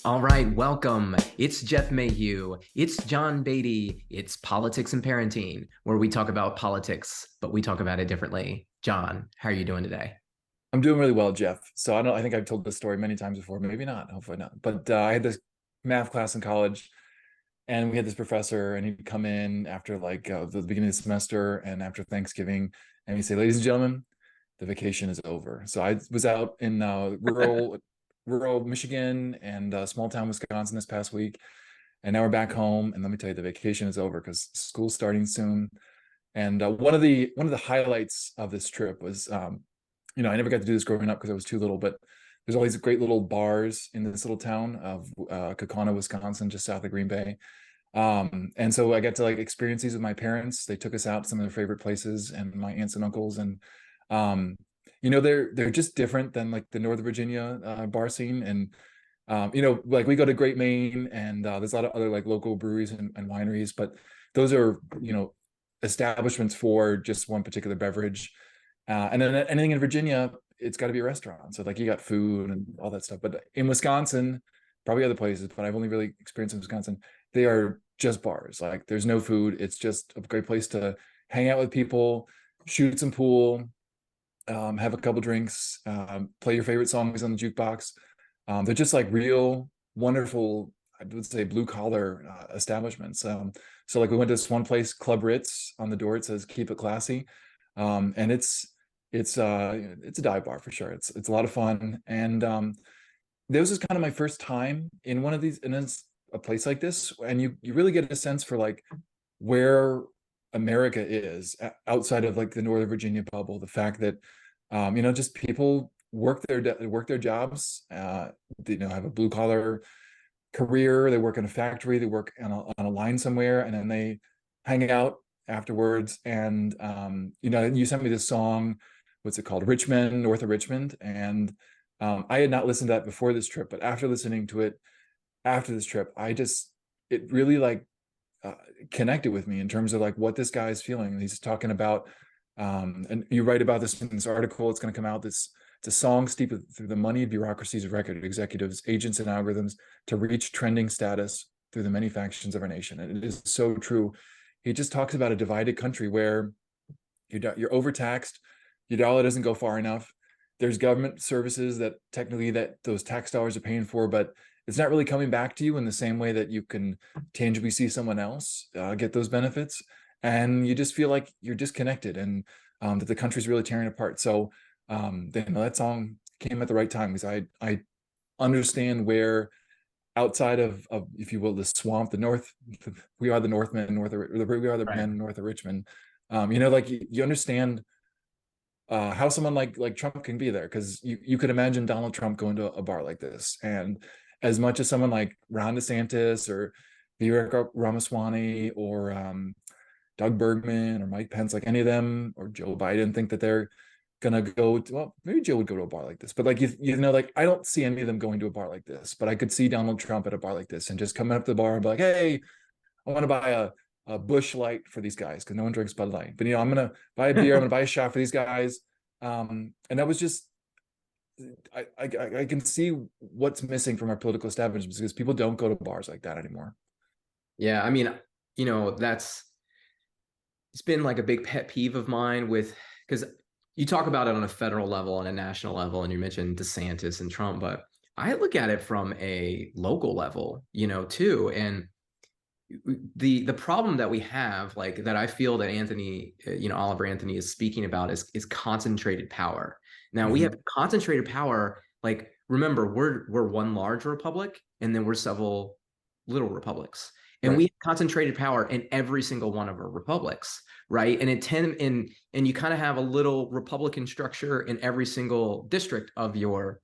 All right, welcome. It's Jeff Mayhew. It's John Beatty. It's Politics and Parenting, where we talk about politics, but we talk about it differently. John, how are you doing today? I'm doing really well, Jeff. So I think I've told this story many times before, maybe not, hopefully not. But I had this math class in college, and we had this professor, and he'd come in after the beginning of the semester and after Thanksgiving, and he'd say, "Ladies and gentlemen, the vacation is over." So I was out in rural Michigan and small town Wisconsin this past week, and now we're back home. And let me tell you, the vacation is over because school's starting soon. And one of the highlights of this trip was I never got to do this growing up because I was too little, but there's all these great little bars in this little town of Kaukauna, Wisconsin, just south of Green Bay. And so I got to like experience these with my parents. They took us out to some of their favorite places and my aunts and uncles. And they're just different than like the Northern Virginia bar scene. And like we go to Great Maine and there's a lot of other like local breweries and wineries, but those are, establishments for just one particular beverage. And then anything in Virginia, it's got to be a restaurant. So like you got food and all that stuff. But in Wisconsin, probably other places, but I've only really experienced in Wisconsin, they are just bars. Like there's no food. It's just a great place to hang out with people, shoot some pool, have a couple drinks, play your favorite songs on the jukebox. They're just like real wonderful, I would say blue collar establishments. So like we went to this one place, Club Ritz. On the door it says "Keep it classy," and it's a dive bar for sure. It's a lot of fun, and this is kind of my first time in one of these in a place like this, and you really get a sense for like where America is outside of like the Northern Virginia bubble. The fact that just people work their jobs, they, have a blue collar career. They work in a factory. They work on a line somewhere, and then they hang out afterwards. And you sent me this song. What's it called? Richmond, North of Richmond. And I had not listened to that before this trip, but after listening to it after this trip, it really like uh, connected with me in terms of like what this guy is feeling. He's talking about, and you write about this in this article. It's going to come out. It's a song steeped through the moneyed bureaucracies of record executives, agents, and algorithms to reach trending status through the many factions of our nation. And it is so true. He just talks about a divided country where you're overtaxed, your dollar doesn't go far enough. There's government services that technically that those tax dollars are paying for, but it's not really coming back to you in the same way that you can tangibly see someone else get those benefits, and you just feel like you're disconnected and that the country's really tearing apart. So that song came at the right time because I understand where outside of if you will the swamp, the north, we are the Northmen north of, we are the Right. men north of Richmond. Like you understand how someone like Trump can be there, because you could imagine Donald Trump going to a bar like this. And as much as someone like Ron DeSantis or Vivek Ramaswamy or Doug Bergman or Mike Pence, like any of them, or Joe Biden, think that they're gonna go to, well, maybe Joe would go to a bar like this, but like like I don't see any of them going to a bar like this, but I could see Donald Trump at a bar like this and just coming up to the bar and be like, hey, I want to buy a Bush Light for these guys because no one drinks Bud Light. But I'm gonna buy a beer. I'm gonna buy a shot for these guys. And that was just I can see what's missing from our political establishment because people don't go to bars like that anymore. Yeah, I mean, that's it's been like a big pet peeve of mine with because you talk about it on a federal level and a national level, and you mentioned DeSantis and Trump, but I look at it from a local level, too. And the problem that we have, like that I feel that Anthony, Oliver Anthony is speaking about is concentrated power. Now we have Hmm. concentrated power. Like remember, we're one large republic, and then we're several little republics, and we Right. have concentrated power in every single one of our republics, right? And it tend and you kind of have a little Republican structure in every single district of your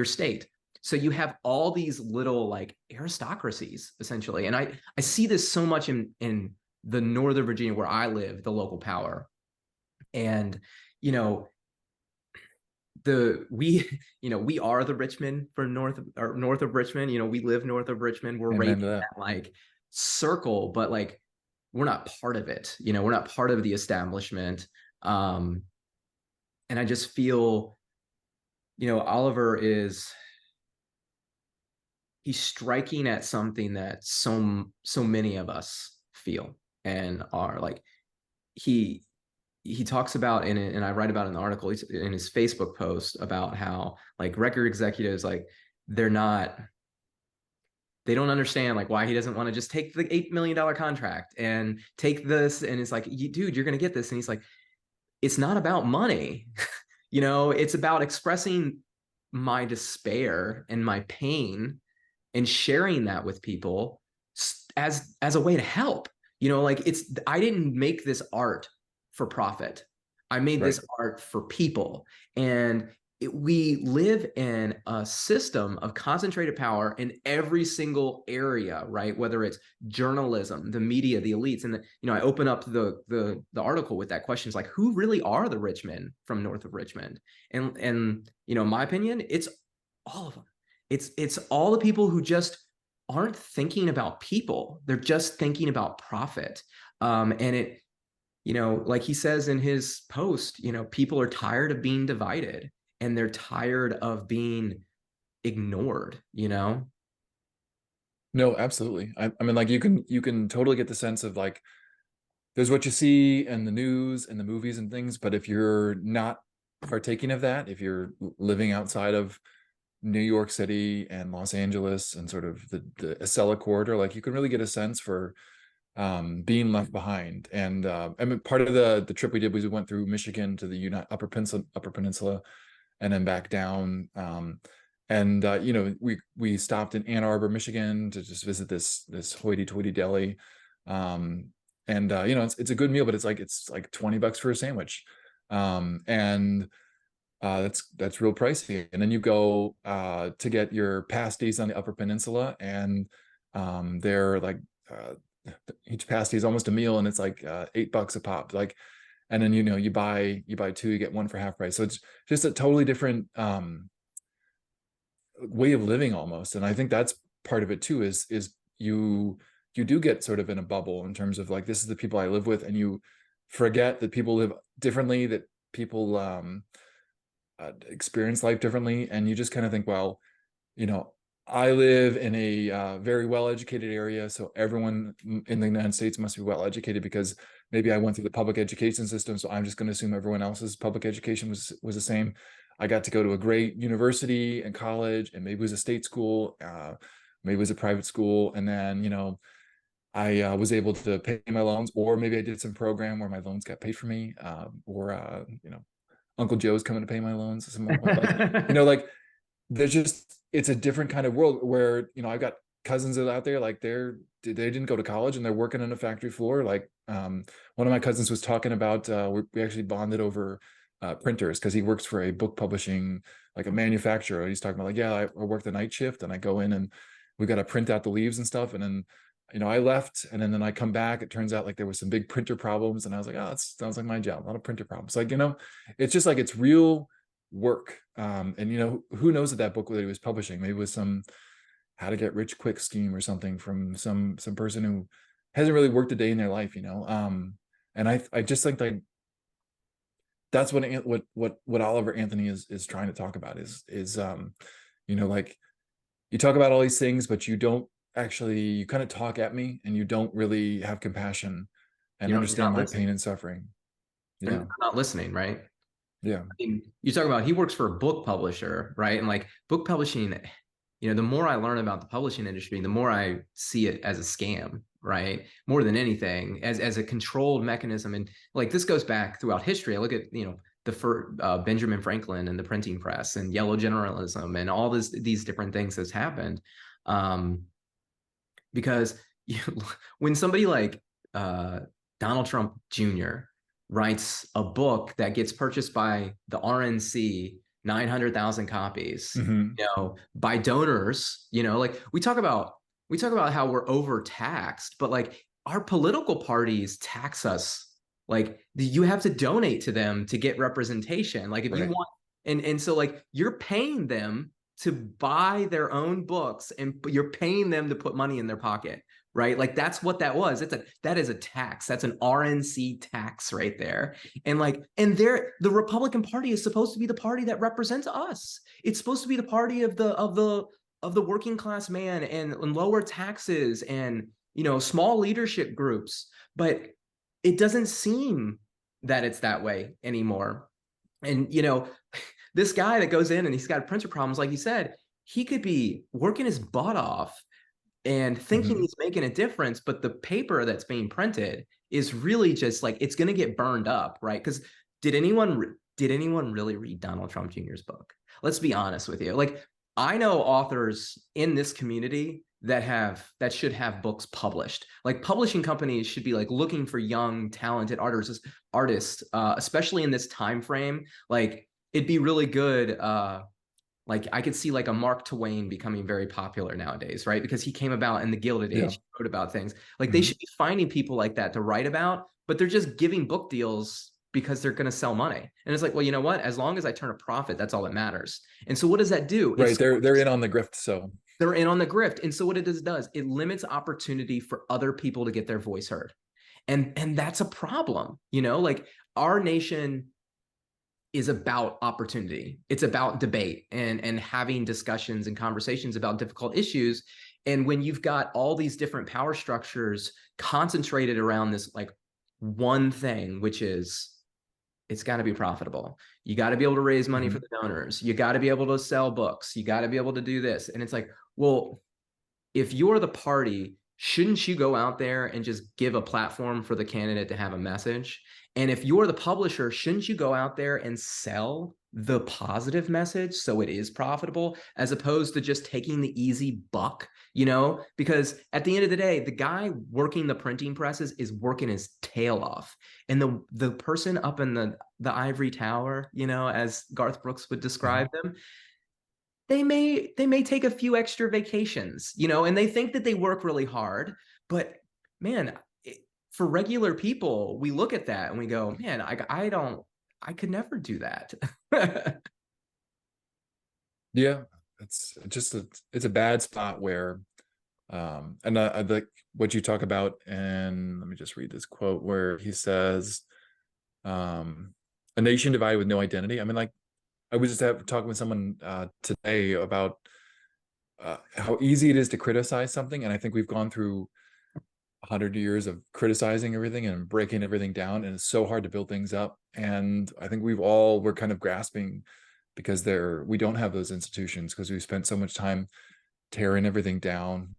state. So you have all these little like aristocracies essentially. And I see this so much in the Northern Virginia where I live, the local power. And you know, the we we are the Richmond for north of Richmond. We live north of Richmond. We're right Amen to in that. that like circle, but like we're not part of it. We're not part of the establishment. Um, and I just feel, Oliver is he's striking at something that so many of us feel and are like. He talks about in it, and I write about it in the article, in his Facebook post, about how like record executives, like they're not, they don't understand like why he doesn't want to just take the $8 million contract and take this, and it's like, dude, you're gonna get this, and he's like, it's not about money. It's about expressing my despair and my pain and sharing that with people as a way to help. Like, I didn't make this art for profit. I made Right. this art for people. And we live in a system of concentrated power in every single area, right? Whether it's journalism, the media, the elites. And I open up the article with that question. It's like, who really are the rich men from North of Richmond? And in my opinion, it's all of them. It's all the people who just aren't thinking about people. They're just thinking about profit. And like he says in his post, people are tired of being divided, and they're tired of being ignored. No, absolutely. I mean, like you can totally get the sense of like there's what you see in the news and the movies and things, but if you're not partaking of that, if you're living outside of New York City and Los Angeles and sort of the Acela corridor, like you can really get a sense for being left behind. And I mean, part of the trip we did was we went through Michigan to the Upper Peninsula, and then back down. And we stopped in Ann Arbor, Michigan, to just visit this hoity-toity deli. And it's a good meal, but it's like $20 for a sandwich, and that's real pricey. And then you go to get your pasties on the Upper Peninsula, and they're like each pasty is almost a meal, and it's like $8 a pop. Like, and then you buy two, you get one for half price. So it's just a totally different way of living almost. And I think that's part of it too. Is you do get sort of in a bubble in terms of like, this is the people I live with, and you forget that people live differently, that people experience life differently, and you just kind of think, well, I live in a very well-educated area, so everyone in the United States must be well-educated because maybe I went through the public education system, so I'm just going to assume everyone else's public education was the same. I got to go to a great university and college, and maybe it was a state school, maybe it was a private school, and then I was able to pay my loans, or maybe I did some program where my loans got paid for me, or Uncle Joe's coming to pay my loans at some point. Like there's just, it's a different kind of world where I've got cousins that are out there, like they didn't go to college and they're working on a factory floor. Like one of my cousins was talking about we actually bonded over printers, because he works for a book publishing, like a manufacturer. He's talking about like, yeah, I work the night shift and I go in and we got to print out the leaves and stuff. And then I left, and then I come back. It turns out like there was some big printer problems, and I was like, oh, that sounds like my job. A lot of printer problems. Like, it's just like, it's real work. And who knows that book that he was publishing, maybe it was some how to get rich quick scheme or something from some person who hasn't really worked a day in their life. And I just think like that's what Oliver Anthony is trying to talk about is like, you talk about all these things, but you kind of talk at me, and you don't really have compassion and understand my pain and suffering. They're not listening, right? Yeah. I mean, you talk about he works for a book publisher, right? And like book publishing, the more I learn about the publishing industry, the more I see it as a scam, right? More than anything, as a controlled mechanism. And like, this goes back throughout history. I look at, Benjamin Franklin and the printing press and yellow journalism and all these different things that's happened. Because when somebody like Donald Trump Jr. writes a book that gets purchased by the RNC, 900,000 copies, by donors, like we talk about how we're overtaxed, but like our political parties tax us. Like you have to donate to them to get representation. Like if you want, and so like you're paying them to buy their own books, and you're paying them to put money in their pocket, right? Like that's what that was. That is a tax. That's an RNC tax right there. And the Republican Party is supposed to be the party that represents us. It's supposed to be the party of the of the working class man and lower taxes and, you know, small leadership groups. But it doesn't seem that it's that way anymore. And, you know, this guy that goes in and he's got printer problems, like you said, he could be working his butt off and thinking Mhm. he's making a difference, but the paper that's being printed is really just like it's going to get burned up, right? Because did anyone really read Donald Trump Jr.'s book? Let's be honest with you. Like, I know authors in this community that should have books published. Like, publishing companies should be like looking for young, talented artists, especially in this time frame. Like, it'd be really good. Like, I could see like a Mark Twain becoming very popular nowadays, right? Because he came about in the Gilded Yeah. Age, he wrote about things. Like, they Mhm. should be finding people like that to write about, but they're just giving book deals because they're going to sell money. And it's like, well, you know what? As long as I turn a profit, that's all that matters. And so what does that do? Right. They're in on the grift. So They're in on the grift. And so what it does, it limits opportunity for other people to get their voice heard. And that's a problem, you know, like our nation is about opportunity. It's about debate and having discussions and conversations about difficult issues. And when you've got all these different power structures concentrated around this like one thing, which is it's got to be profitable. You got to be able to raise money for mhm. the donors. You got to be able to sell books. You got to be able to do this. And it's like, well, if you're the party, shouldn't you go out there and just give a platform for the candidate to have a message? And if you're the publisher, shouldn't you go out there and sell the positive message so it is profitable as opposed to just taking the easy buck, you know? Because at the end of the day, the guy working the printing presses is working his tail off. And the person up in the ivory tower, you know, as Garth Brooks would describe them, they may take a few extra vacations, you know, and they think that they work really hard, but man, for regular people, we look at that and we go, man, I could never do that. Yeah. It's a bad spot where and I like what you talk about, and let me just read this quote where he says, a nation divided with no identity. I mean, like I was just talking with someone today about how easy it is to criticize something, and I think we've gone through 100 years of criticizing everything and breaking everything down, and it's so hard to build things up. And I think we're kind of grasping because we don't have those institutions because we spent so much time tearing everything down.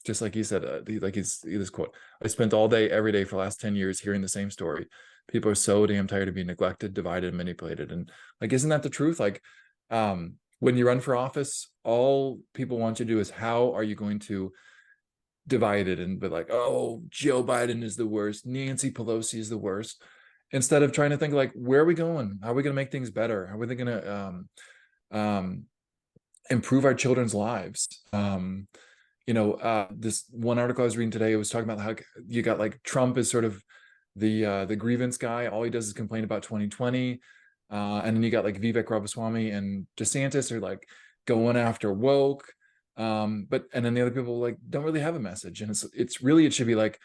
Just like he said, like this quote, I spent all day every day for the last 10 years hearing the same story. People are so damn tired of being neglected, divided, and manipulated. And like, isn't that the truth? Like, when you run for office, all people want you to do is how are you going to divide it and be like, oh, Joe Biden is the worst, Nancy Pelosi is the worst, instead of trying to think like, where are we going? How are we going to make things better? How are we going to improve our children's lives? This one article I was reading today, it was talking about how you got like Trump is sort of the grievance guy. All he does is complain about 2020. And then you got like Vivek Ramaswamy and DeSantis are like going after woke. But and then the other people like don't really have a message. And it's really, it should be like,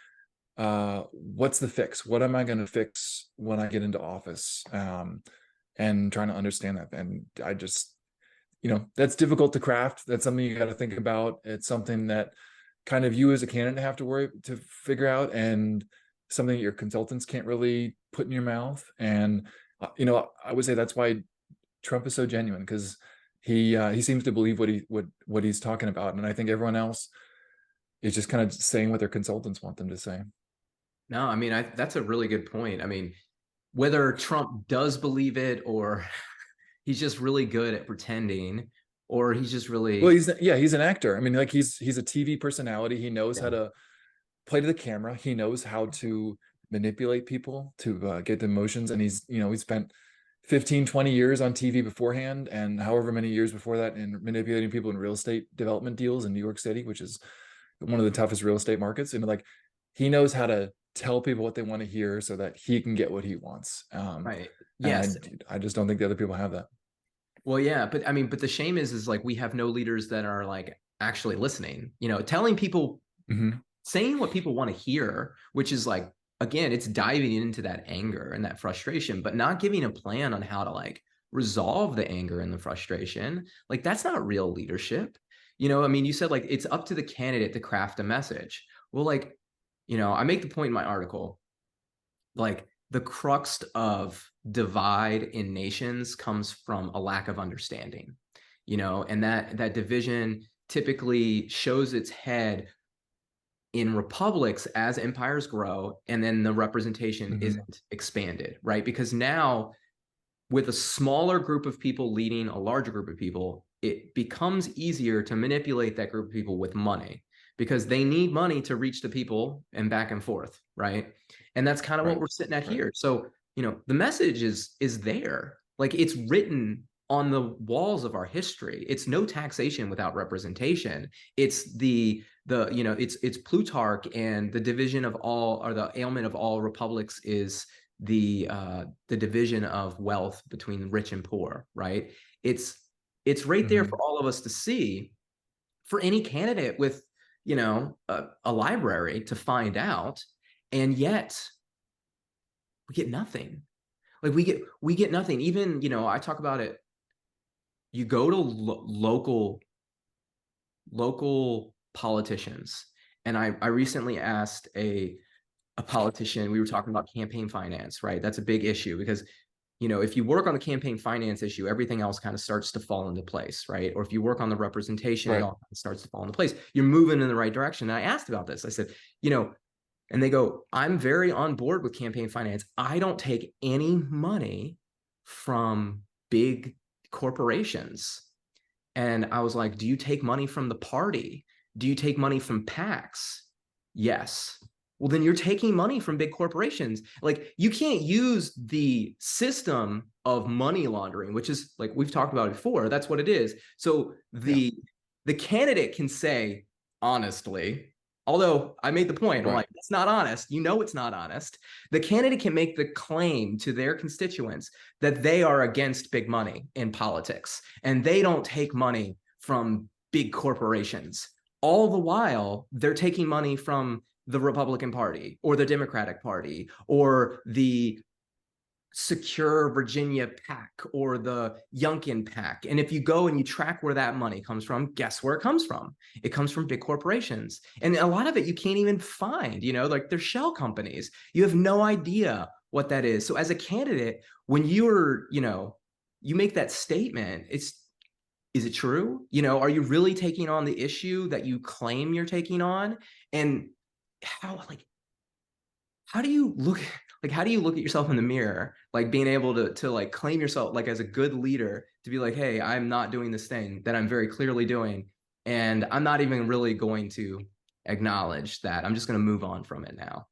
what's the fix? What am I going to fix when I get into office? And trying to understand that. And I just, that's difficult to craft. That's something you got to think about. It's something that kind of you as a candidate have to figure out, and something that your consultants can't really put in your mouth. And I would say that's why Trump is so genuine, because he seems to believe what he's talking about, and I think everyone else is just kind of saying what their consultants want them to say. No, I mean, that's a really good point. I mean, whether Trump does believe it or he's just really good at pretending, or he's just Well, really, he's an actor. I mean, like he's a TV personality. He knows yeah. how to play to the camera. He knows how to manipulate people to get the emotions. And he spent 15, 20 years on TV beforehand, and however many years before that in manipulating people in real estate development deals in New York City, which is one of the toughest real estate markets. And like, he knows how to tell people what they want to hear so that he can get what he wants. Right. Yes. And I just don't think the other people have that. Well, yeah, but I mean, but the shame is like we have no leaders that are like actually listening, you know, telling people, Mhm. saying what people want to hear, which is like, again, it's diving into that anger and that frustration, but not giving a plan on how to like resolve the anger and the frustration, like that's not real leadership. You know, I mean, you said like it's up to the candidate to craft a message. Well, like, you know, I make the point in my article, like the crux of divide in nations comes from a lack of understanding, you know, and that division typically shows its head in republics as empires grow, and then the representation Hmm. isn't expanded, right? Because now with a smaller group of people leading a larger group of people, it becomes easier to manipulate that group of people with money because they need money to reach the people and back and forth, right? And that's kind of what Right. we're sitting at Right. here. So, you know, the message is there. Like it's written on the walls of our history. It's no taxation without representation. It's the you know, it's Plutarch, and the division of all, or the ailment of all republics is the division of wealth between rich and poor, right? It's right there for Hmm. all of us to see, for any candidate with, you know, a library to find out, and yet we get nothing. Like we get nothing. Even, you know, I talk about it. You go to local politicians, and I recently asked a politician, we were talking about campaign finance, right? That's a big issue because, you know, if you work on the campaign finance issue, everything else kind of starts to fall into place, right? Or if you work on the representation, it Right. all starts to fall into place. You're moving in the right direction. And I asked about this. I said, you know, and they go, I'm very on board with campaign finance. I don't take any money from big corporations. And I was like, do you take money from the party? Do you take money from PACs? Yes. Well, then you're taking money from big corporations. Like you can't use the system of money laundering, which is like we've talked about before. That's what it is. So Yeah. the candidate can say honestly, although I made the point, I'm Right. like, that's not honest. You know, it's not honest. The candidate can make the claim to their constituents that they are against big money in politics and they don't take money from big corporations. All the while, they're taking money from the Republican Party or the Democratic Party or the Secure Virginia PAC or the Youngkin PAC. And if you go and you track where that money comes from, guess where it comes from? It comes from big corporations. And a lot of it you can't even find, you know, like they're shell companies. You have no idea what that is. So as a candidate, when you're, you know, you make that statement, is it true? You know, are you really taking on the issue that you claim you're taking on? And how, like, how do you look, like, how do you look at yourself in the mirror, like being able to like claim yourself like as a good leader to be like, hey, I'm not doing this thing that I'm very clearly doing, and I'm not even really going to acknowledge that. I'm just going to move on from it now.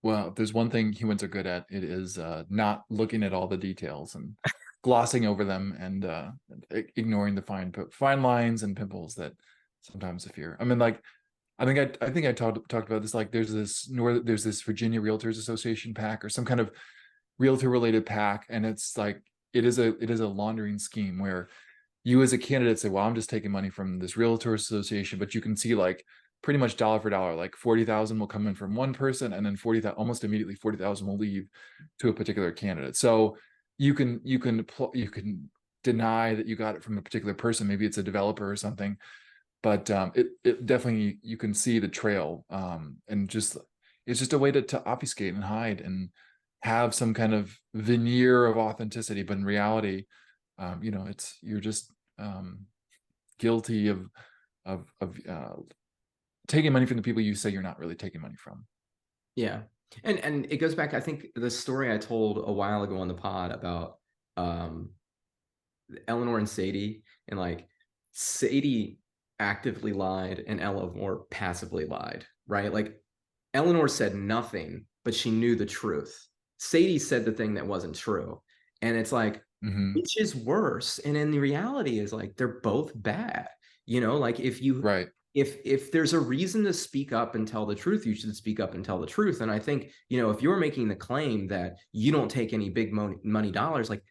Well, if there's one thing humans are good at, it is not looking at all the details and glossing over them and ignoring the fine lines and pimples that sometimes appear. I mean, like I think I talked about this. Like, there's this Virginia Realtors Association PAC or some kind of realtor related PAC, and it's like it is a laundering scheme where you as a candidate say, well, I'm just taking money from this realtor association, but you can see like pretty much dollar for dollar, like 40,000 will come in from one person, and then 40,000 almost immediately 40,000 will leave to a particular candidate. So you can deny that you got it from a particular person. Maybe it's a developer or something, but it definitely, you can see the trail, and just it's just a way to obfuscate and hide and have some kind of veneer of authenticity, but in reality, you're just um, guilty of taking money from the people you say you're not really taking money from. Yeah. And it goes back, I think the story I told a while ago on the pod about um Eleanor and Sadie, and like Sadie actively lied and Eleanor passively lied, right? Like Eleanor said nothing, but she knew the truth. Sadie said the thing that wasn't true. And it's like, Hmm. which is worse? And then the reality is like they're both bad. You know, like if you Right. if there's a reason to speak up and tell the truth, you should speak up and tell the truth. And I think, you know, if you're making the claim that you don't take any big money dollars, like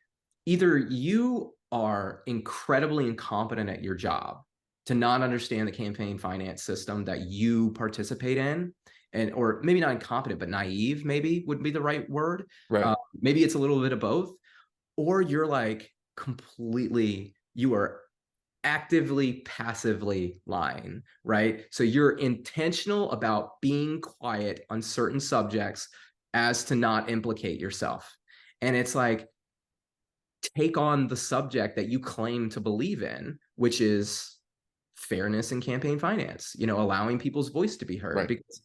either you are incredibly incompetent at your job to not understand the campaign finance system that you participate in, and or maybe not incompetent but naive maybe would be the right word. Right. Maybe it's a little bit of both, or you're like completely, you are actively passively lying, right? So you're intentional about being quiet on certain subjects as to not implicate yourself. And it's like, take on the subject that you claim to believe in, which is fairness in campaign finance, allowing people's voice to be heard. Right. Because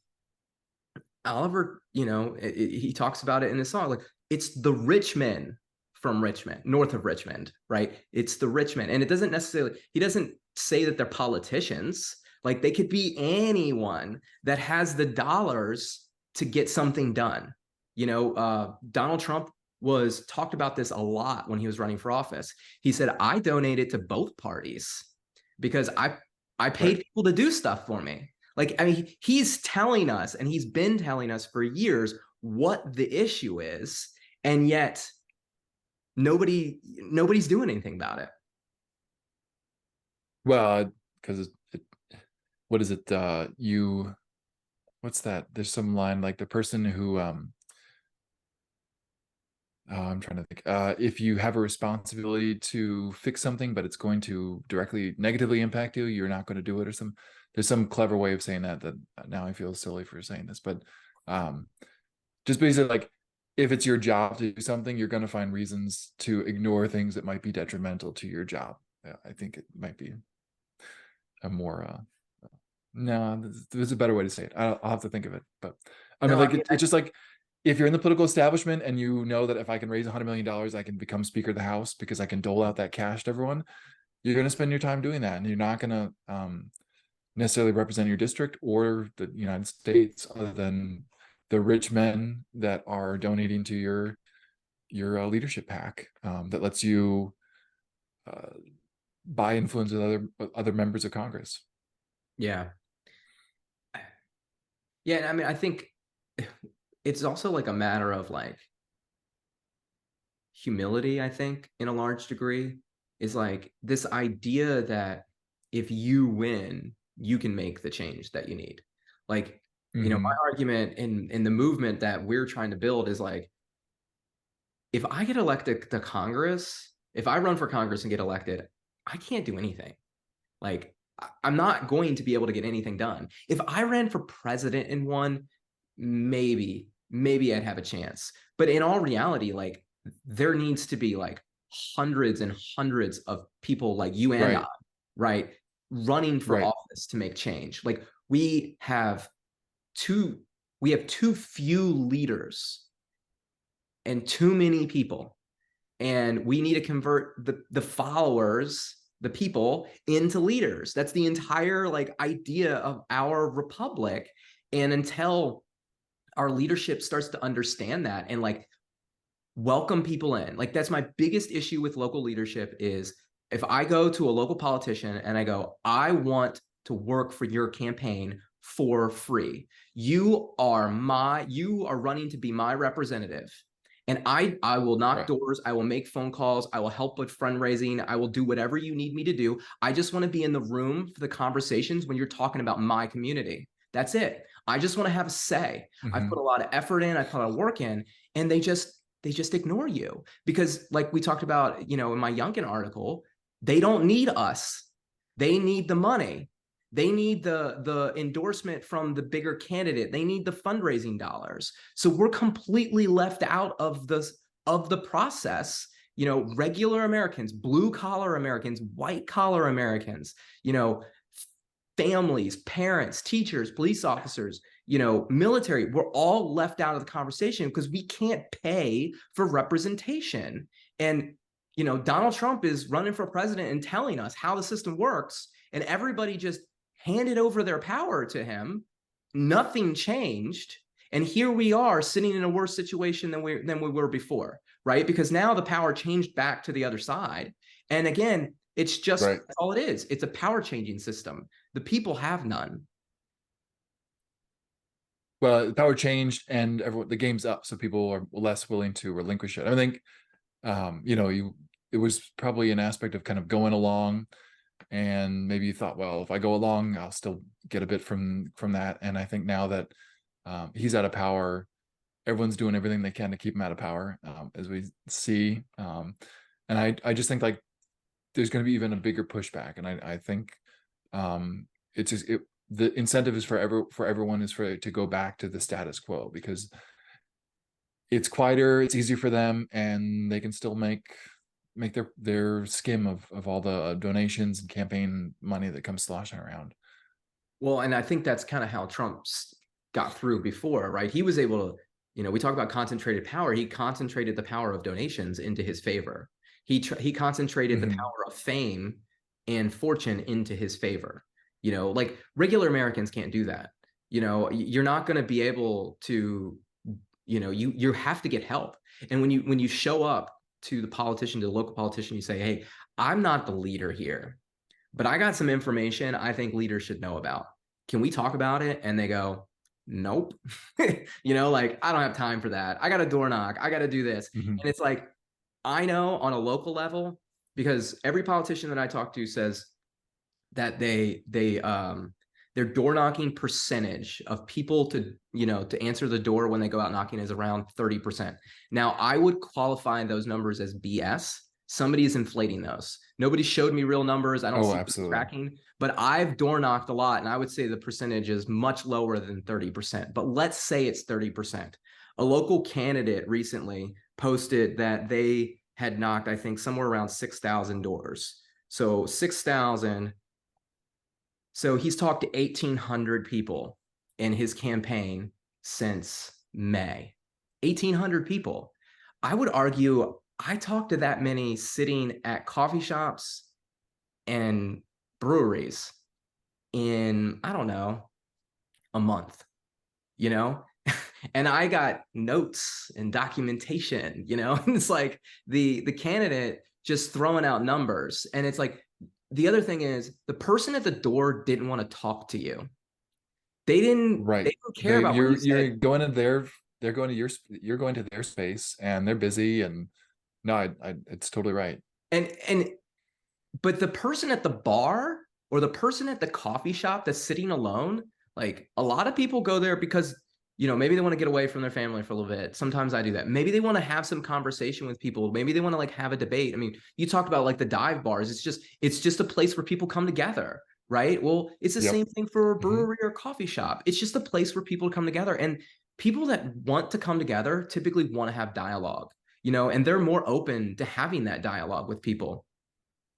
Oliver, he talks about it in his song, like it's the rich men from Richmond, north of Richmond, right? It's the rich men. And it doesn't necessarily, he doesn't say that they're politicians. Like they could be anyone that has the dollars to get something done. Donald Trump was talked about this a lot when he was running for office. He said, I donated to both parties because I paid Right. people to do stuff for me. Like, I mean, he's telling us, and he's been telling us for years what the issue is, and yet nobody's doing anything about it. Well, because what is it? What's that? There's some line like the person who, I'm trying to think. If you have a responsibility to fix something, but it's going to directly negatively impact you, you're not going to do it, or there's some clever way of saying that now I feel silly for saying this, but just basically like if it's your job to do something, you're going to find reasons to ignore things that might be detrimental to your job. I think it might be a more no, there's a better way to say it. I'll have to think of it, but I mean, No, like it's just like if you're in the political establishment and you know that if I can raise $100 million, I can become Speaker of the House because I can dole out that cash to everyone. You're going to spend your time doing that, and you're not going to necessarily represent your district or the United States, other than the rich men that are donating to your leadership pack that lets you buy influence with other members of Congress. yeah, yeah. I mean, I think it's also like a matter of like humility. I think in a large degree is like this idea that if you win, you can make the change that you need. Like, my Mm-hmm. argument in the movement that we're trying to build is like, if I get elected to Congress, if I run for Congress and get elected, I can't do anything. Like, I'm not going to be able to get anything done. If I ran for president and won, maybe I'd have a chance. But in all reality, like, there needs to be like hundreds and hundreds of people like you and I, Right. right, running for Right. office to make change. Like, too we have too few leaders and too many people, and we need to convert the followers, the people, into leaders. That's the entire like idea of our republic. And until our leadership starts to understand that and like welcome people in, like that's my biggest issue with local leadership is if I go to a local politician and I go, I want to work for your campaign for free, you are running to be my representative, and I will knock Right. doors, I will make phone calls, I will help with fundraising, I will do whatever you need me to do. I just want to be in the room for the conversations when you're talking about my community. That's it. I just want to have a say. I've Mm-hmm. put a lot of effort in, I put a lot of work in, and they just ignore you because, like we talked about, in my Youngkin article, they don't need us. They need the money. They need the endorsement from the bigger candidate. They need the fundraising dollars. So we're completely left out of the process. Regular Americans, blue collar Americans, white collar Americans, families, parents, teachers, police officers, military, we're all left out of the conversation because we can't pay for representation. And, Donald Trump is running for president and telling us how the system works, and everybody just handed over their power to him. Nothing changed. And here we are sitting in a worse situation than we were before, right? Because now the power changed back to the other side. And again, it's just Right. that's all it is. It's a power changing system. The people have none. Well, the power changed and the game's up, so people are less willing to relinquish it. I think, it was probably an aspect of kind of going along, and maybe you thought, well, if I go along, I'll still get a bit from that. And I think now that he's out of power, everyone's doing everything they can to keep him out of power, as we see. And I just think like there's going to be even a bigger pushback, and I think it's just the incentive is for everyone is for it to go back to the status quo, because it's quieter, it's easier for them, and they can still make their skim of all the donations and campaign money that comes sloshing around. Well, and I think that's kind of how Trump's got through before, right? He was able to, we talk about concentrated power. He concentrated the power of donations into his favor. He concentrated the Mhm. power of fame and fortune into his favor. Like regular Americans can't do that. You're not going to be able to, you have to get help. And when you show up to the politician, to the local politician, you say, "Hey, I'm not the leader here, but I got some information I think leaders should know about. Can we talk about it?" And they go, "Nope." Like, I don't have time for that. I got to door knock. I got to do this. Mhm. And it's like, I know on a local level, because every politician that I talk to says that their door knocking percentage of people to answer the door when they go out knocking is around 30%. Now, I would qualify those numbers as BS. Somebody's inflating those. Nobody showed me real numbers. I don't Oh, see the absolutely. tracking, but I've door knocked a lot, and I would say the percentage is much lower than 30%. But let's say it's 30%. A local candidate recently posted that they had knocked, I think, somewhere around 6,000 doors. So 6,000. So he's talked to 1,800 people in his campaign since May. 1,800 people. I would argue I talked to that many sitting at coffee shops and breweries in, I don't know, a month, you know? And I got notes and documentation, and it's like the candidate just throwing out numbers. And it's like, the other thing is the person at the door didn't want to talk to you. They Right. didn't care about what you You're said. going to their they're going to you're going to their space, and they're busy, and no, it's totally right. And but the person at the bar or the person at the coffee shop that's sitting alone, like a lot of people go there because maybe they want to get away from their family for a little bit. Sometimes I do that. Maybe they want to have some conversation with people. Maybe they want to like have a debate. I mean, you talked about like the dive bars. It's just a place where people come together, right? Well, it's the Yep. same thing for a Hmm. brewery or coffee shop. It's just a place where people come together, and people that want to come together typically want to have dialogue, and they're more open to having that dialogue with people.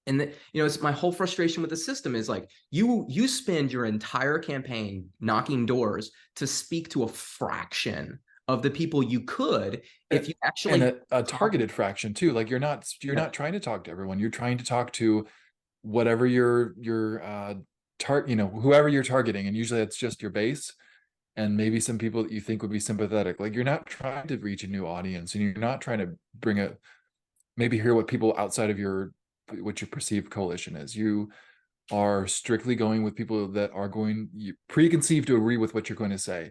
And it's my whole frustration with the system is like you spend your entire campaign knocking doors to speak to a fraction of the people you could if you And actually a talk. targeted fraction too. Like you're Yeah. not trying to talk to everyone. You're trying to talk to whatever your whoever you're targeting, and usually it's just your base and maybe some people that you think would be sympathetic. Like you're not trying to reach a new audience, and you're not trying to bring a maybe hear what people outside of what your perceived coalition is. You are strictly going with people that are going you preconceived to agree with what you're going to say.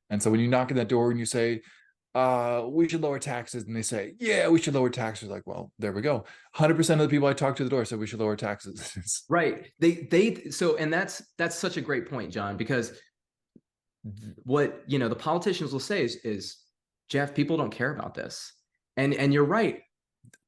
And so when you knock on that door and you say, we should lower taxes, and they say, yeah, we should lower taxes, like, well, there we go. 100% of the people I talked to the door said we should lower taxes. Right. And that's such a great point, John, because what the politicians will say is, Jeff, people don't care about this. And you're right.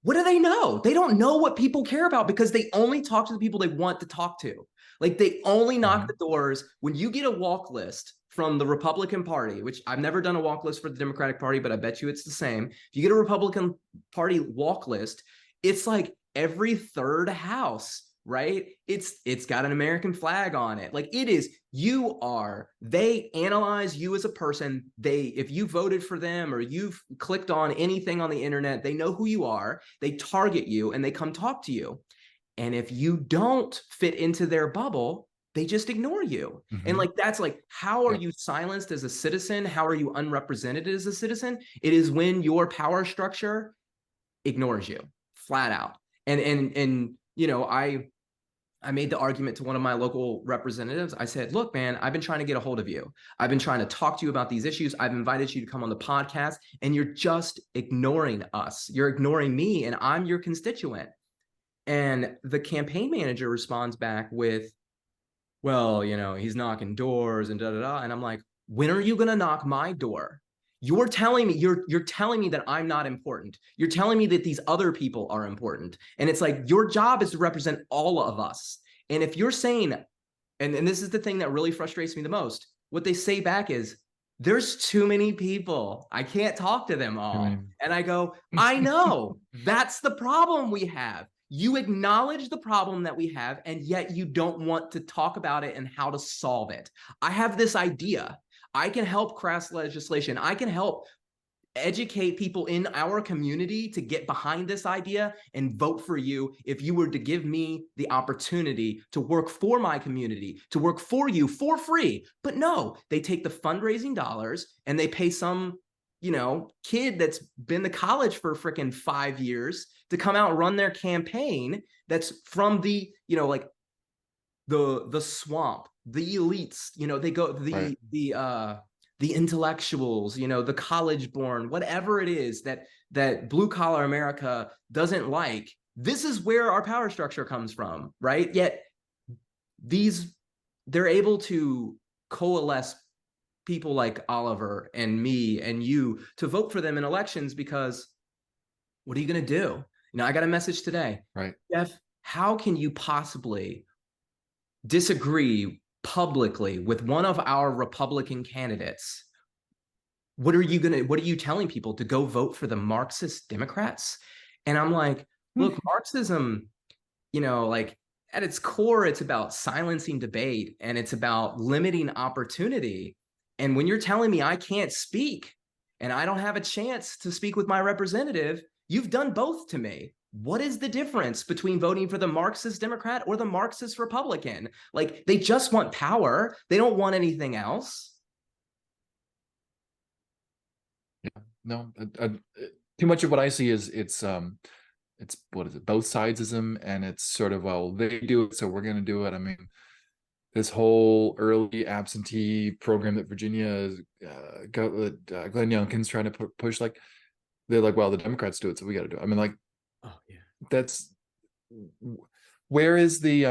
What do they know? They don't know what people care about because they only talk to the people they want to talk to. Like they only knock the Mhm. doors. When you get a walk list from the Republican Party, which I've never done a walk list for the Democratic Party, but I bet you it's the same. If you get a Republican Party walk list, it's like every third house, right? It's got an American flag on it. Like it is, they analyze you as a person. If you voted for them or you've clicked on anything on the internet, they know who you are. They target you and they come talk to you. And if you don't fit into their bubble, they just ignore you. And Mhm. like, that's like, how are Yep. you silenced as a citizen? How are you unrepresented as a citizen? It is when your power structure ignores you flat out. And I made the argument to one of my local representatives. I said, look, man, I've been trying to get a hold of you. I've been trying to talk to you about these issues. I've invited you to come on the podcast, and you're just ignoring us. You're ignoring me, and I'm your constituent. And the campaign manager responds back with, well, he's knocking doors and da da da. And I'm like, when are you going to knock my door? You're telling me you're telling me that I'm not important. You're telling me that these other people are important. And it's like your job is to represent all of us. And if you're saying, and this is the thing that really frustrates me the most, what they say back is, there's too many people. I can't talk to them I all. mean, And I go, I know. That's the problem we have. You acknowledge the problem that we have, and yet you don't want to talk about it and how to solve it. I have this idea. I can help craft legislation. I can help educate people in our community to get behind this idea and vote for you if you were to give me the opportunity to work for my community, to work for you for free. But no, they take the fundraising dollars and they pay some, kid that's been to college for freaking 5 years to come out and run their campaign that's from the, like the swamp, the elites, they go right. the intellectuals, the college born, whatever it is that blue collar America doesn't like. This is where our power structure comes from, right? Yet they're able to coalesce people like Oliver and me and you to vote for them in elections because what are you going to do? I got a message today. Right. Jeff, how can you possibly disagree publicly with one of our Republican candidates? What are you telling people to go vote for the Marxist Democrats? And I'm like, look, Marxism, like at its core, it's about silencing debate and it's about limiting opportunity. And when you're telling me I can't speak and I don't have a chance to speak with my representative, you've done both to me. What is the difference between voting for the Marxist Democrat or the Marxist Republican? Like, they just want power. They don't want anything else. Yeah. No, too much of what I see is it's what is it, both sidesism, and it's sort of, well, they do it, so we're going to do it. I mean, this whole early absentee program that Virginia got, Glenn Youngkin's trying to push, like, they're like, well, the Democrats do it, so we got to do it. I mean, like, oh yeah, that's where's the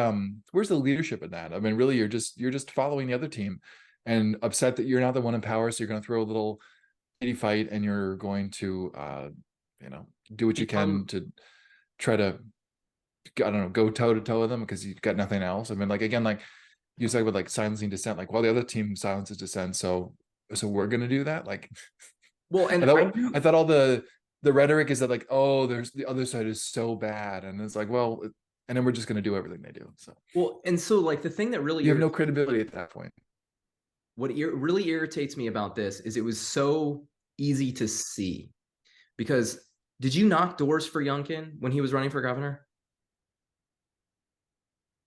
leadership in that? I mean, really, you're just following the other team and upset that you're not the one in power, so you're going to throw a little kitty fight and you're going to do what you can to try to, I don't know, go toe to toe with them because you've got nothing else. I mean, like, again, like you said with like silencing dissent, like, well, the other team silences dissent, so we're gonna do that. Like, well, and I thought all the rhetoric is that, like, oh, there's the other side is so bad, and it's like, well, and then we're just gonna do everything they do. So like the thing that really you have no credibility at that point. what really irritates me about this is it was so easy to see, because did you knock doors for Youngkin when he was running for governor?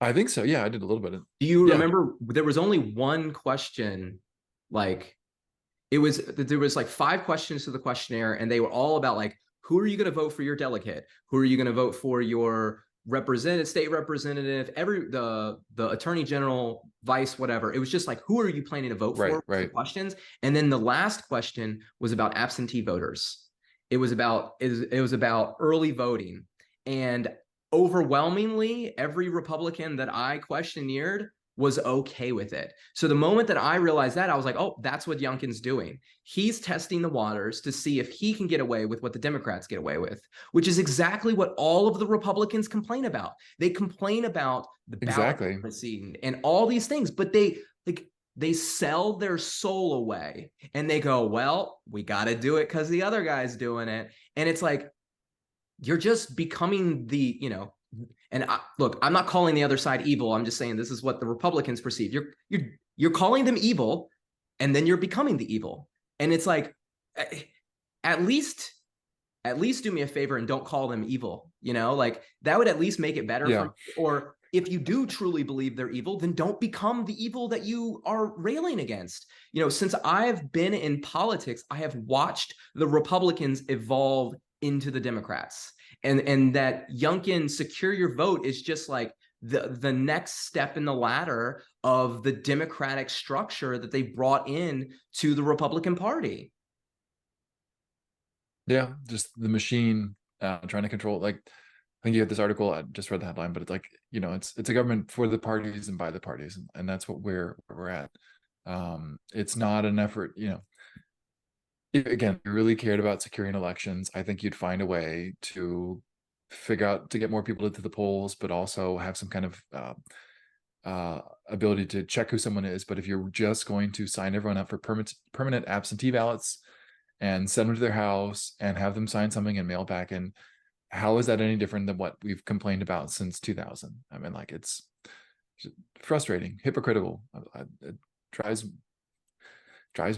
I think so. Yeah, I did a little bit. Do you Yeah. remember there was only one question, like there was like 5 questions to the questionnaire, and they were all about like, who are you going to vote for your delegate? Who are you going to vote for your representative, state representative, the attorney general, vice, whatever. It was just like, who are you planning to vote for? Right. Questions. And then the last question was about absentee voters. It was about early voting. And overwhelmingly, every Republican that I questionnaire was okay with it. So the moment that I realized that, I was like, oh, that's what Youngkin's doing. He's testing the waters to see if he can get away with what the Democrats get away with, which is exactly what all of the Republicans complain about. They complain about the ballot secrecy and all these things, but they sell their soul away and they go, well, we got to do it because the other guy's doing it. And it's like, you're just becoming the, and look, I'm not calling the other side evil. I'm just saying this is what the Republicans perceive. You're calling them evil, and then you're becoming the evil. And it's like, at least do me a favor and don't call them evil. Like that would at least make it better. Yeah. Or if you do truly believe they're evil, then don't become the evil that you are railing against. Since I've been in politics, I have watched the Republicans evolve into the Democrats. And that Youngkin secure your vote is just like the next step in the ladder of the Democratic structure that they brought in to the Republican Party. Yeah, just the machine trying to control it. Like, I think you had this article, I just read the headline, but it's like, it's a government for the parties and by the parties, and that's what we're at. It's not an effort, if, again, you really cared about securing elections, I think you'd find a way to figure out to get more people into the polls, but also have some kind of ability to check who someone is. But if you're just going to sign everyone up for permanent absentee ballots and send them to their house and have them sign something and mail back in, how is that any different than what we've complained about since 2000? I mean, like, it's frustrating, hypocritical. It drives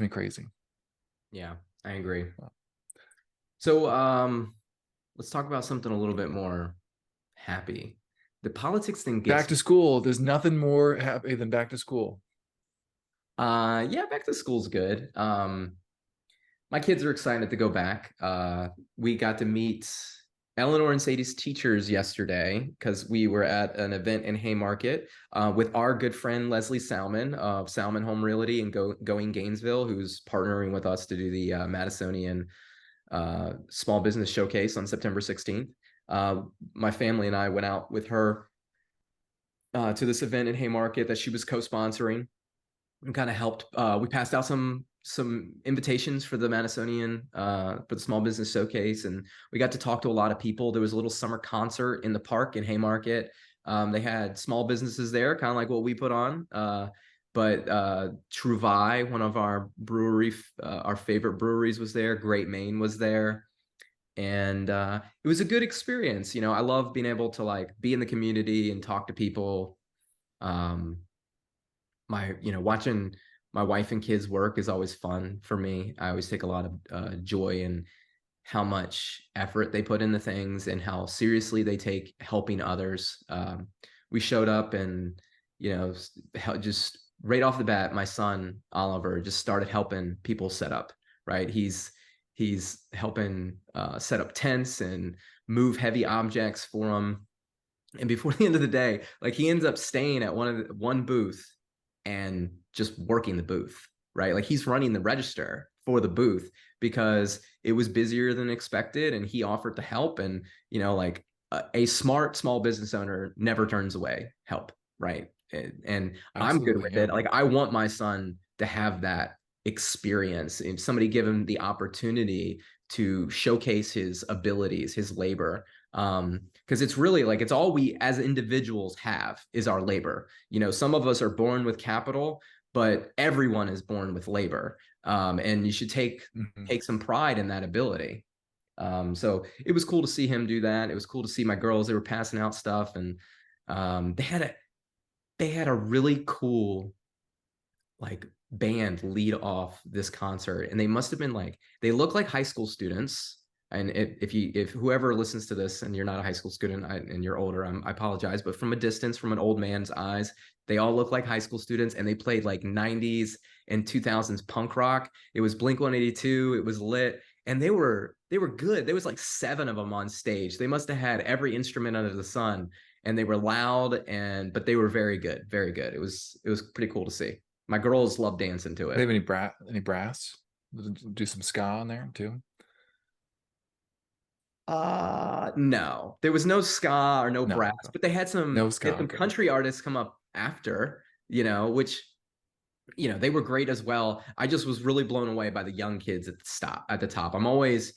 me crazy. Yeah, I agree. So let's talk about something a little bit more happy. The politics thing Back gets to school. There's nothing more happy than back to school. yeah, back to school's good. My kids are excited to go back. We got to meet Eleanor and Sadie's teachers yesterday because we were at an event in Haymarket with our good friend Leslie Salmon of Salmon Home Realty and Going Gainesville, who's partnering with us to do the Madisonian Small Business Showcase on September 16th. My family and I went out with her to this event in Haymarket that she was co-sponsoring and kind of helped. We passed out some invitations for the Madisonian for the Small Business Showcase, and we got to talk to a lot of people. There was a little summer concert in the park in Haymarket. They had small businesses there, kind of like what we put on. But Truvai, one of our our favorite breweries, was there. Great Maine was there, and it was a good experience. You know, I love being able to like be in the community and talk to people. Um, watching my wife and kids work is always fun for me. I always take a lot of joy in how much effort they put into things and how seriously they take helping others. We showed up and, just right off the bat, my son Oliver just started helping people set up. Right, he's helping set up tents and move heavy objects for them. And before the end of the day, like he ends up staying at one booth and just working the booth, right? Like he's running the register for the booth because it was busier than expected and he offered to help. And, like a smart small business owner never turns away help, right? And I'm good Absolutely, with yeah. it. Like I want my son to have that experience. If somebody give him the opportunity to showcase his abilities, his labor, because it's really like it's all we as individuals have is our labor. Some of us are born with capital, but everyone is born with labor, and you should take some pride in that ability. So it was cool to see him do that. It was cool to see my girls. They were passing out stuff, and they had a really cool like band lead off this concert, and they must have been like they look like high school students. And if whoever listens to this and you're not a high school student and you're older, I apologize, but from a distance, from an old man's eyes, they all look like high school students, and they played like 90s and 2000s punk rock. It was Blink 182. It was lit, and they were good. There was like 7 of them on stage. They must have had every instrument under the sun, and they were loud, but they were very good, very good. It was pretty cool to see. My girls love dancing to They it. have any brass? Do some ska on there too? No, there was no ska or no No, brass, okay. but they had No some they ska. had some Okay. country artists come up after, which they were great as well. I just was really blown away by the young kids at the top. I'm always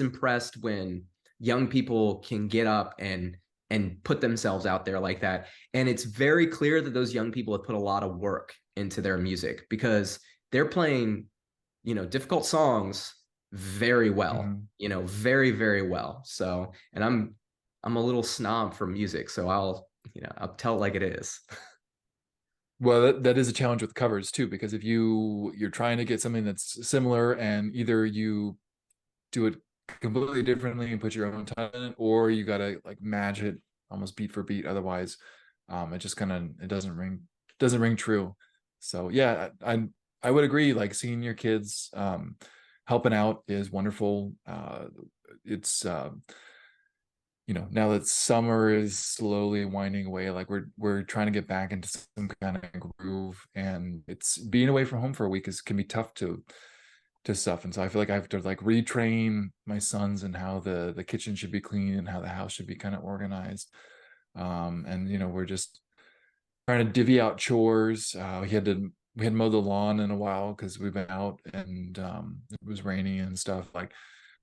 impressed when young people can get up and put themselves out there like that. And it's very clear that those young people have put a lot of work into their music because they're playing, difficult songs very well, Mhm. very, very well. So, and I'm a little snob for music, so I'll tell it like it is. Well, that is a challenge with covers too, because if you're trying to get something that's similar and either you do it completely differently and put your own time in it, or you gotta like match it almost beat for beat. Otherwise, it just kind of it doesn't ring true. So yeah, I would agree. Like seeing your kids helping out is wonderful. It's now that summer is slowly winding away, like we're trying to get back into some kind of groove, and it's being away from home for a week can be tough to stuff. And so I feel like I have to like retrain my sons and how the kitchen should be clean and how the house should be kind of organized. And we're just trying to divvy out chores. We had to we hadn't mowed the lawn in a while because we've been out, and it was raining and stuff. Like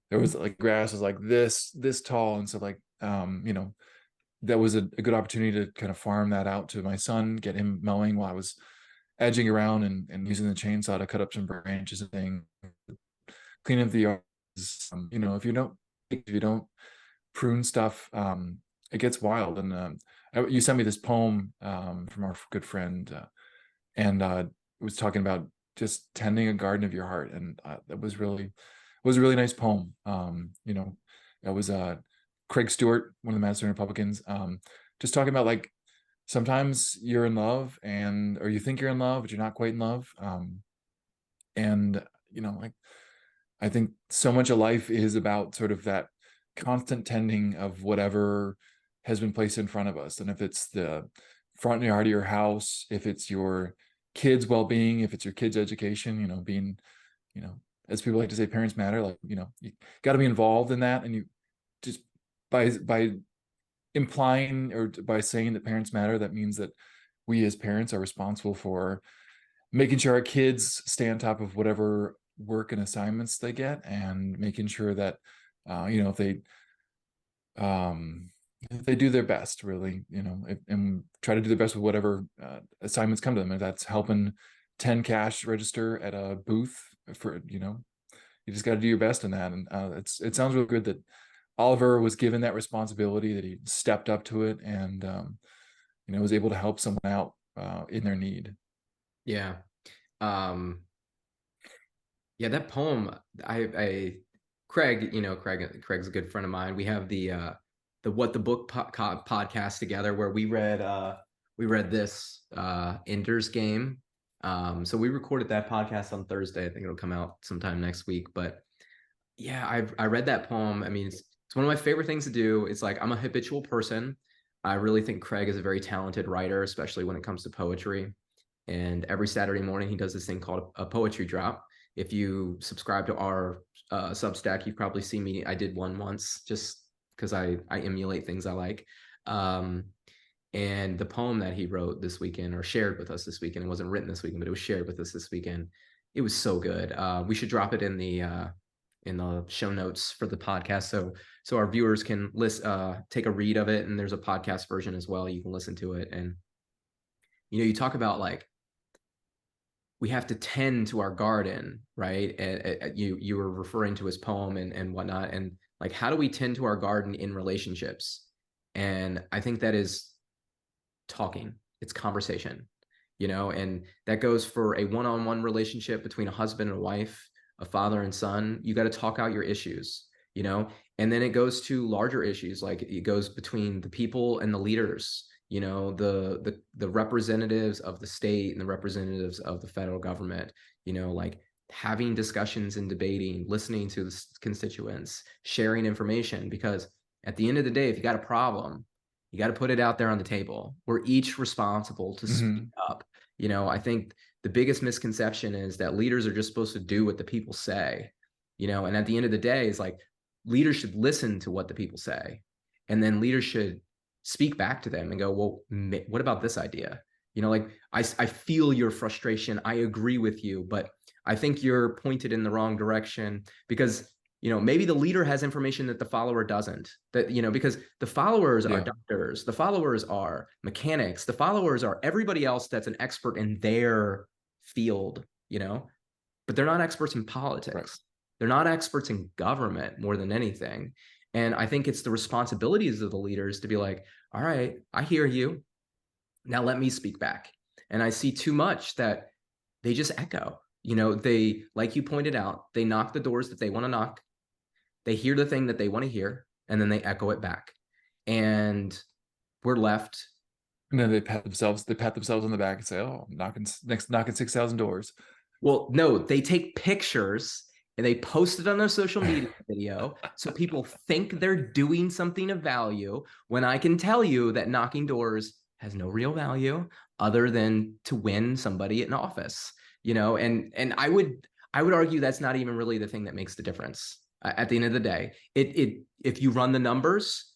there was like grass was like this tall, and so like that was a good opportunity to kind of farm that out to my son, get him mowing while I was edging around and using the chainsaw to cut up some branches and things, clean up the yard. If you don't prune stuff, it gets wild. And you sent me this poem from our good friend, and it was talking about just tending a garden of your heart, and that was a really nice poem. That was Craig Stewart, one of the Madison Republicans, just talking about like sometimes you're in love, or you think you're in love but you're not quite in love, and like I think so much of life is about sort of that constant tending of whatever has been placed in front of us. And if it's the front yard of your house, if it's your kids' well-being, if it's your kids' education, being, as people like to say, parents matter. Like, you got to be involved in that. And you just by implying or by saying that parents matter, that means that we as parents are responsible for making sure our kids stay on top of whatever work and assignments they get, and making sure that if they do their best, really, and try to do their best with whatever assignments come to them. If that's helping 10 cash register at a booth, you just got to do your best in that. And it sounds real good that Oliver was given that responsibility, that he stepped up to it, and was able to help someone out in their need. Yeah. Yeah, that poem, Craig's a good friend of mine. We have the What the Book podcast together, where we read this Ender's Game. So we recorded that podcast on Thursday. I think it'll come out sometime next week. But yeah, I read that poem. I mean, it's one of my favorite things to do. It's like I'm a habitual person. I really think Craig is a very talented writer, especially when it comes to poetry. And every Saturday morning, he does this thing called a poetry drop. If you subscribe to our Substack, you've probably seen me. I did one once just because I emulate things I like. And the poem that he wrote this weekend, or shared with us this weekend, it wasn't written this weekend, but it was shared with us this weekend. It was so good. We should drop it in the show notes for the podcast, so our viewers can take a read of it. And there's a podcast version as well. You can listen to it. And you talk about like we have to tend to our garden, right? And you were referring to his poem and whatnot, and like how do we tend to our garden in relationships? And I think that is talking. It's conversation, and that goes for a one-on-one relationship between a husband and a wife, a father and son. You got to talk out your issues, and then it goes to larger issues, like it goes between the people and the leaders, the representatives of the state and the representatives of the federal government, like having discussions and debating, listening to the constituents, sharing information. Because at the end of the day, if you got a problem, you got to put it out there on the table. We're each responsible to speak up. I think the biggest misconception is that leaders are just supposed to do what the people say, and at the end of the day, it's like leaders should listen to what the people say, and then leaders should speak back to them and go, well, what about this idea? Like I feel your frustration. I agree with you, but I think you're pointed in the wrong direction, because maybe the leader has information that the follower doesn't. That because the followers are doctors, the followers are mechanics, the followers are everybody else that's an expert in their field, but they're not experts in politics. Right. They're not experts in government more than anything. And I think it's the responsibilities of the leaders to be like, all right, I hear you. Now let me speak back. And I see too much that they just echo. They, like you pointed out, they knock the doors that they want to knock. They hear the thing that they want to hear, and then they echo it back. And we're left. And then they pat themselves on the back and say, oh, knocking 6,000 doors. Well, no, they take pictures and they post it on their social media video so people think they're doing something of value, when I can tell you that knocking doors has no real value other than to win somebody in office, and I would argue that's not even really the thing that makes the difference. At the end of the day, if you run the numbers,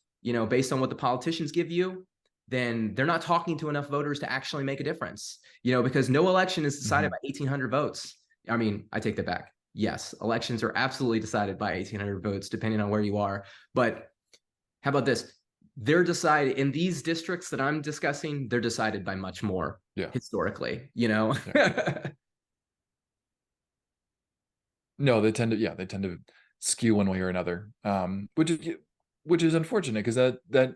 based on what the politicians give you, then they're not talking to enough voters to actually make a difference, because no election is decided Mhm. by 1,800 votes. I mean, I take that back. Yes, elections are absolutely decided by 1,800 votes, depending on where you are. But how about this? They're decided in these districts that I'm discussing, they're decided by much more Yeah. historically, Yeah. No, they tend to skew one way or another. Which is unfortunate, because that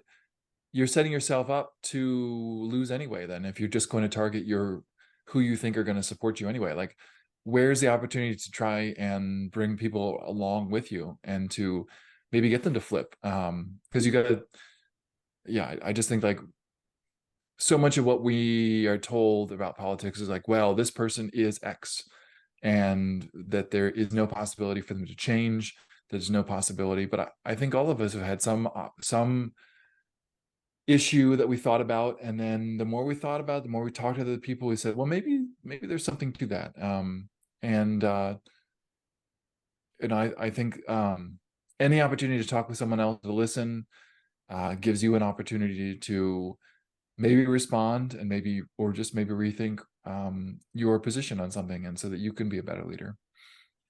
you're setting yourself up to lose anyway. Then, if you're just going to target your who you think are going to support you anyway, like, where's the opportunity to try and bring people along with you and to maybe get them to flip? Because you got to, yeah, I just think, like, so much of what we are told about politics is like, well, this person is X, and that there is no possibility for them to change. There's no possibility. But I think all of us have had some issue that we thought about, and then the more we thought about it, the more we talked to the people, we said, well, maybe there's something to that. And I think any opportunity to talk with someone else, to listen, gives you an opportunity to maybe respond, and maybe, or just maybe rethink your position on something, and so that you can be a better leader.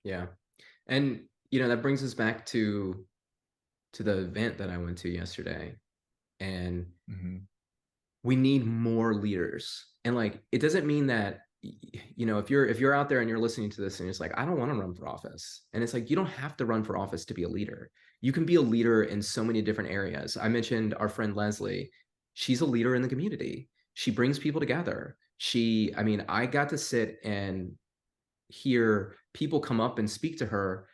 Yeah. And that brings us back to the event that I went to yesterday. And Mhm. we need more leaders. And like, it doesn't mean that, if you're out there and you're listening to this and it's like, I don't want to run for office. And it's like, you don't have to run for office to be a leader. You can be a leader in so many different areas. I mentioned our friend Leslie. She's a leader in the community. She brings people together. I mean, I got to sit and hear people come up and speak to her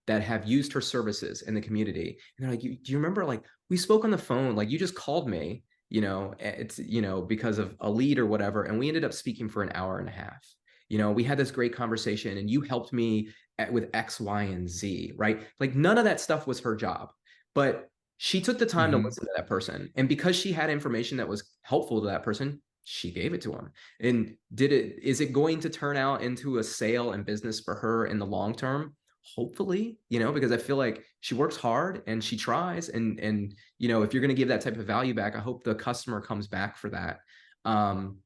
that have used her services in the community. And they're like, do you remember, like, we spoke on the phone, like, you just called me, it's, because of a lead or whatever. And we ended up speaking for an hour and a half. We had this great conversation and you helped me with X, Y, and Z, right? Like, none of that stuff was her job, but she took the time to Mhm. listen to that person. And because she had information that was helpful to that person, she gave it to him. And is it going to turn out into a sale and business for her in the long term? Hopefully, because I feel like she works hard and she tries, and if you're going to give that type of value back, I hope the customer comes back for that. um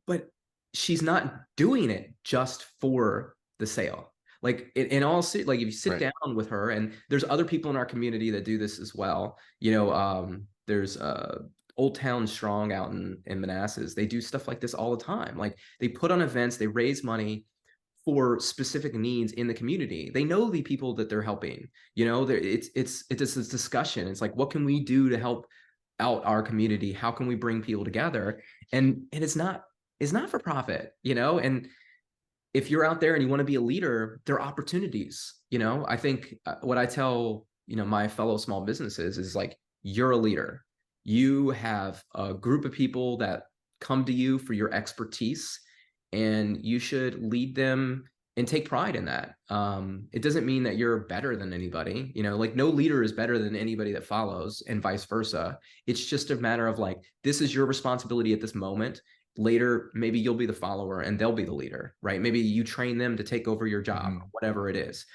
but she's not doing it just for the sale. Like, in all, like, if you sit Right. down with her, and there's other people in our community that do this as well. There's Old Town Strong out in Manassas. They do stuff like this all the time. Like, they put on events, they raise money for specific needs in the community. They know the people that they're helping. It's this discussion. It's like, what can we do to help out our community? How can we bring people together? And it's not for profit. And if you're out there and you want to be a leader, there are opportunities. I think what I tell my fellow small businesses is, like, you're a leader. You have a group of people that come to you for your expertise, and you should lead them and take pride in that. It doesn't mean that you're better than anybody. Like, no leader is better than anybody that follows, and vice versa. It's just a matter of, like, this is your responsibility at this moment. Later, maybe you'll be the follower and they'll be the leader, right? Maybe you train them to take over your job, Mhm. whatever it is.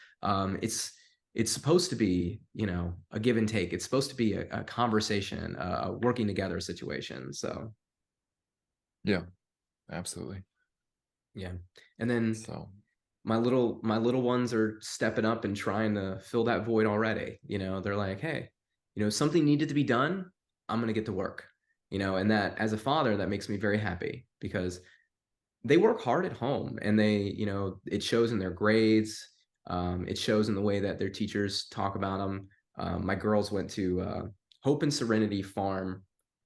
It's supposed to be, a give and take. It's supposed to be a conversation, a working together situation. So Yeah, absolutely. yeah. And then So, my little ones are stepping up and trying to fill that void already. They're like, hey, something needed to be done. I'm gonna get to work. And that, as a father, that makes me very happy, because they work hard at home, and it shows in their grades. It shows in the way that their teachers talk about them. My girls went to Hope and Serenity Farm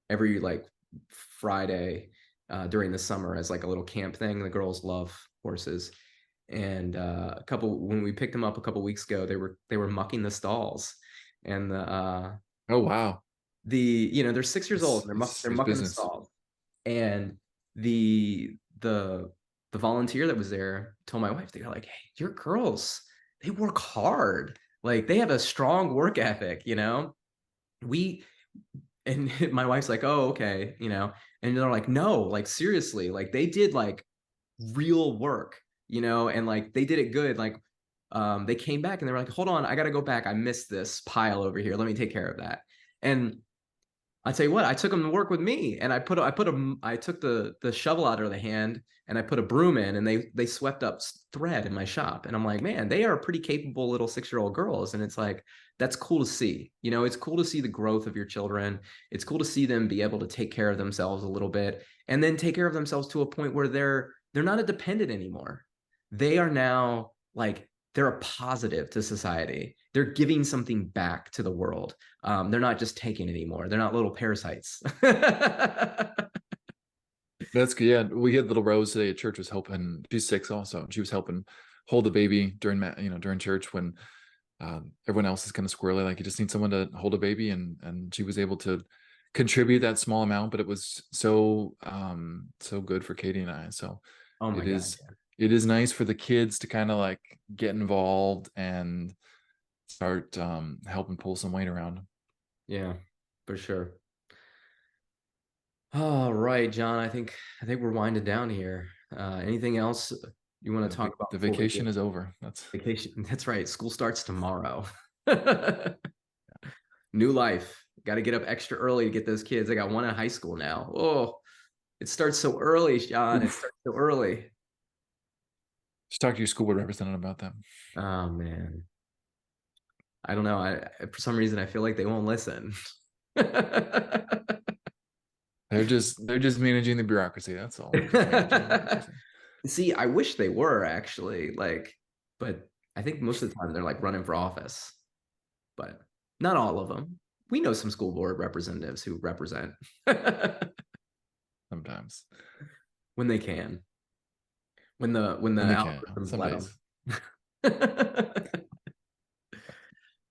every, like, Friday during the summer, as like a little camp thing. The girls love horses. And when we picked them up a couple weeks ago, they were mucking the stalls. And oh wow, they're 6 years old, it's and they're serious mucking the business. stalls. And the the the volunteer that was there told my wife, they're like, hey, your girls, they work hard. Like, they have a strong work ethic. We And my wife's like, oh, okay. And they're like, no, like, seriously, like, they did, like, real work, and, like, they did it good. Like, they came back and they were like, hold on, I gotta go back, I missed this pile over here, let me take care of that. And I tell you what, I took them to work with me, and I took the shovel out of the hand, and I put a broom in, and they swept up thread in my shop, and I'm like, man, they are pretty capable little 6-year-old girls, and it's like that's cool to see. You know, it's cool to see the growth of your children. It's cool to see them be able to take care of themselves a little bit, and then take care of themselves to a point where they're not a dependent anymore. They are now like they're a positive to society. They're giving something back to the world. They're not just taking anymore. They're not little parasites. That's good. Yeah, we had little Rose today at church was helping. She's 6 also. She was helping hold the baby during during church when everyone else is kind of squirrely. Like you just need someone to hold a baby, and she was able to contribute that small amount, but it was so good for Katie and I. So Oh my it God. is it is nice for the kids to kind of like get involved and start helping pull some weight around. Yeah, for sure. All right, John. I think we're winding down here. Anything else you want to talk about The before we vacation get is over. That's vacation? That's right. School starts tomorrow. New life. Got to get up extra early to get those kids. I got one in high school now. Oh, it starts so early, John. It oof. starts so early. Just talk to your school board representative about that. Oh man. I don't know. For some reason I feel like they won't listen. They're just managing the bureaucracy. That's all. They're just managing the bureaucracy. See, I wish they were actually like, but I think most of the time they're like running for office, but not all of them. We know some school board representatives who represent Sometimes. when they can, when the When they can. algorithms Some let days. them.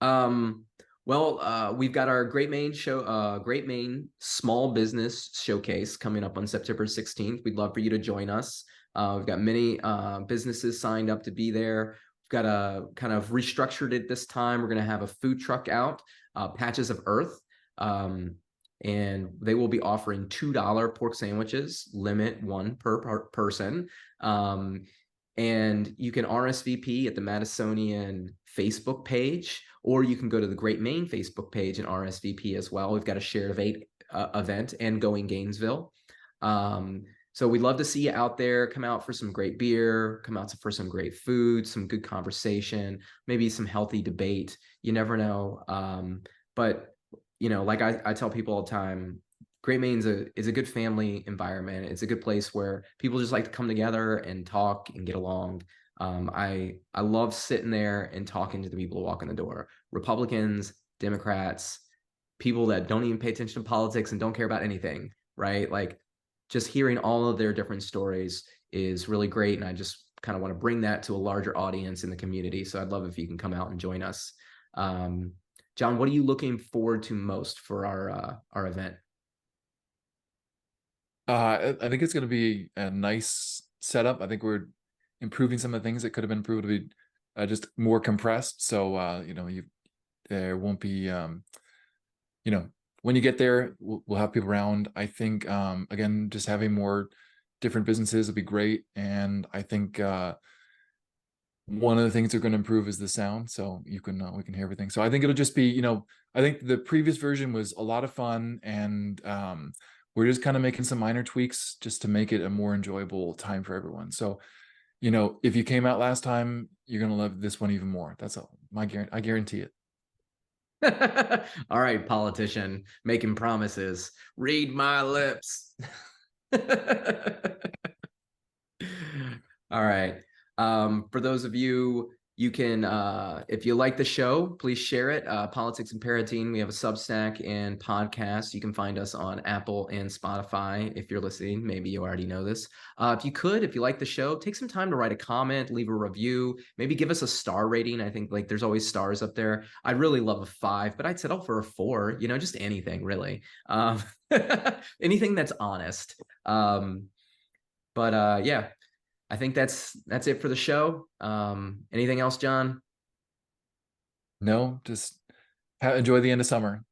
Um, well, we've got our Great Maine Small Business Showcase coming up on September 16th. We'd love for you to join us. We've got many businesses signed up to be there. We've got a kind of restructured it this time. We're going to have a food truck out, Patches of Earth. And they will be offering $2 pork sandwiches, limit one per person. And you can RSVP at the Madisonian Facebook page, or you can go to the Great Maine Facebook page and RSVP as well. We've got a Shared of 8 event and Going Gainesville. So we'd love to see you out there. Come out for some great beer, come out for some great food, some good conversation, maybe some healthy debate. You never know. But like I tell people all the time, Great Maine's is a good family environment. It's a good place where people just like to come together and talk and get along. I love sitting there and talking to the people who walk in the door. Republicans, Democrats, people that don't even pay attention to politics and don't care about anything, right? Like just hearing all of their different stories is really great. And I just kind of want to bring that to a larger audience in the community. So I'd love if you can come out and join us. John, what are you looking forward to most for our event? I think it's going to be a nice setup. I think we're improving some of the things that could have been improved to be just more compressed. So there won't be when you get there, we'll have people around. I think again, just having more different businesses would be great. And I think one of the things they're going to improve is the sound, so we can hear everything. So I think it'll just be, I think the previous version was a lot of fun, and we're just kind of making some minor tweaks just to make it a more enjoyable time for everyone. So, if you came out last time, you're going to love this one even more. That's all. I guarantee it. All right, politician, making promises. Read my lips. All right. For those of you, you can, if you like the show, please share it. Politics and Parenting. We have a Substack and podcast. You can find us on Apple and Spotify. If you're listening, maybe you already know this. If you like the show, take some time to write a comment, leave a review, maybe give us a star rating. I think like there's always stars up there. I'd really love a 5, but I'd settle for a 4. Just anything really. Anything that's honest. Yeah. I think that's it for the show. Anything else, John? No, just enjoy the end of summer.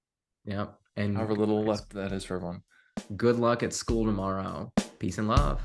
Yeah. However And little left that is for everyone. good luck at school tomorrow. Peace and love.